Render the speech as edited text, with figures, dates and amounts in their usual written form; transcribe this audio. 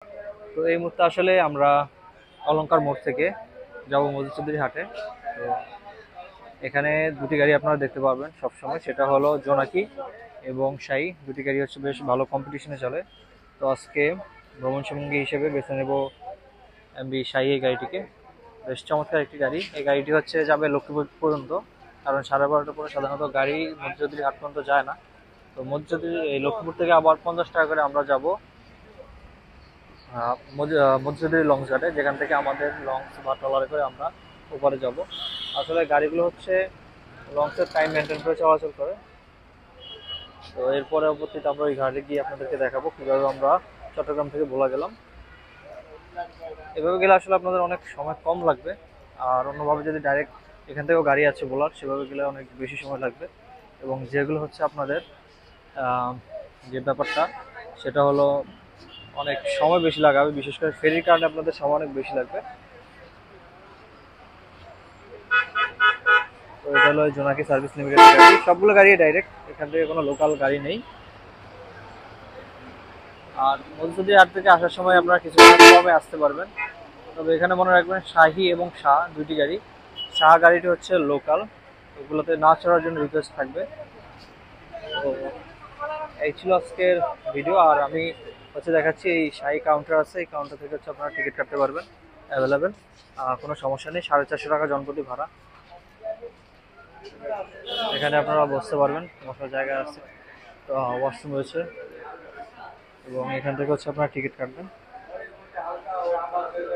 তো এই মুহূর্তে আসলে আমরা অলংকার মোড় থেকে যাব মধুচন্দ্রী হাটে। তো এখানে দুটি গাড়ি আপনারা দেখতে পারবেন সবসময়, সেটা হলো জোনাকি এবং শাহী। দুটি গাড়ি হচ্ছে বেশ ভালো কম্পিটিশনে চলে। তো আজকে ভ্রমণ সঙ্গী হিসেবে বেছে নেব এমবি শাহী এই গাড়িটিকে। বেশ চমৎকার একটি গাড়ি। এই গাড়িটি হচ্ছে যাবে লক্ষ্মীপুর পর্যন্ত, কারণ 12:30টার পরে সাধারণত গাড়ি মধ্যচন্দ্রী হাট পর্যন্ত যায় না। তো মধ্যচন্দ্রী এই লক্ষ্মীপুর থেকে আবার 50 টাকা করে আমরা যাব মধ্যচন্দ্রী লঞ্চ ঘাটে, যেখান থেকে আমাদের লঞ্চ বা ট্রলারে করে আমরা ওপারে যাব। আসলে গাড়িগুলো হচ্ছে লঞ্চের টাইম মেনটেন করে চলাচল করে। তো এর পরবর্তীতে আমরা ওই ঘাটে গিয়ে আপনাদেরকে দেখাবো কীভাবে আমরা চট্টগ্রাম থেকে ভোলা গেলাম। এভাবে গেলে আসলে আপনাদের অনেক সময় কম লাগবে, আর অন্যভাবে যদি ডাইরেক্ট এখান থেকেও গাড়ি আছে ভোলার, সেভাবে গেলে অনেক বেশি সময় লাগবে। এবং যেগুলো হচ্ছে আপনাদের যে ব্যাপারটা সেটা হলো অনেক সময় বেশি লাগাবে, বিশেষ করে ফেরির কারণে আপনাদের সময় অনেক বেশি লাগবে। তো এটা হলো জোনাকি সার্ভিস লিমিটেড গাড়ি, সবগুলো গাড়ি ডাইরেক্ট, এখান থেকে কোনো লোকাল গাড়ি নেই। আর মধুচন্দ্রী হাট থেকে আসার সময় আপনারা কিছু কমে আসতে পারবেন। তবে এখানে মনে রাখবেন শাহী এবং শাহ দুইটি গাড়ি। শাহ গাড়িটি হচ্ছে লোকাল, ওগুলোতে না চড়ার জন্য রিকোয়েস্ট থাকবে। তো এই ছিল আজকের ভিডিও। আর আমি হচ্ছে দেখাচ্ছি এই শাহী কাউন্টার আছে, এই কাউন্টার থেকে হচ্ছে আপনারা টিকিট কাটতে পারবেন, অ্যাভেলেবেল, কোনো সমস্যা নেই। 450 টাকা জনপ্রতি ভাড়া। এখানে আপনারা বসতে পারবেন, বসার জায়গা আছে, তো ওয়াশরুম রয়েছে, এবং এখান থেকে হচ্ছে আপনারা টিকিট কাটবেন।